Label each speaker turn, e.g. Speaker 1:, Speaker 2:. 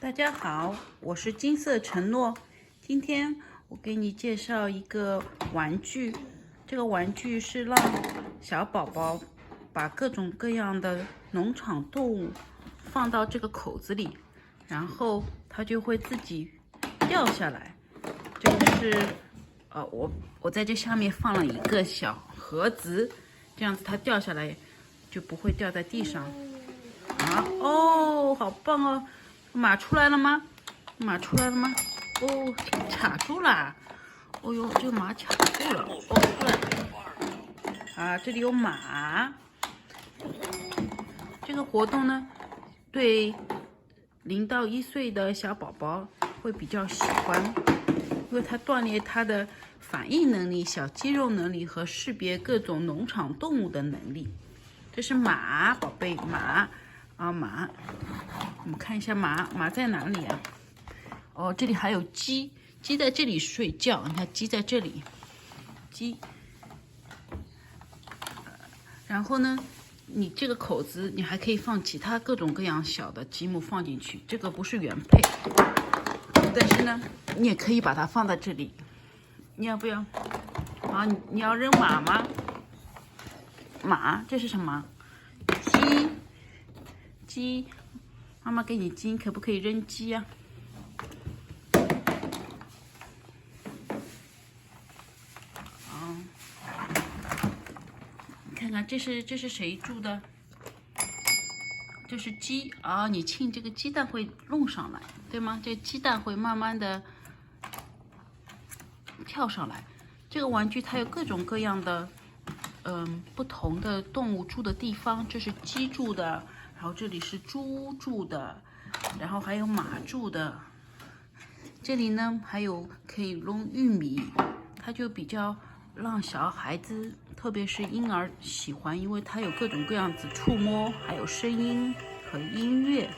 Speaker 1: 大家好，我是金色承诺。今天我给你介绍一个玩具，这个玩具是让小宝宝把各种各样的农场动物放到这个口子里，然后它就会自己掉下来。这个是我在这下面放了一个小盒子，这样子它掉下来就不会掉在地上。哦，好棒哦！马出来了吗？马出来了吗？哦，卡住了。哦呦，这个马卡住了。哦，出来了。这里有马。这个活动呢，对0到1岁的小宝宝会比较喜欢，因为它锻炼他的反应能力、小肌肉能力和识别各种农场动物的能力。这是马，宝贝，马。马，我们看一下马在哪里啊？哦，这里还有鸡在这里睡觉。你看鸡在这里，鸡。然后呢，你这个口子你还可以放其他各种各样小的积木放进去，这个不是原配，但是呢，你也可以把它放在这里。你要不要？你要扔马吗？马，这是什么？鸡，妈妈给你鸡，可不可以扔鸡呀？你看看这是谁住的？这是鸡啊！你亲这个鸡蛋会弄上来，对吗？这鸡蛋会慢慢的跳上来。这个玩具它有各种各样的，不同的动物住的地方。这是鸡住的。然后这里是猪住的，然后还有马住的。这里呢还有可以弄玉米，它就比较让小孩子，特别是婴儿喜欢，因为它有各种各样子触摸，还有声音和音乐。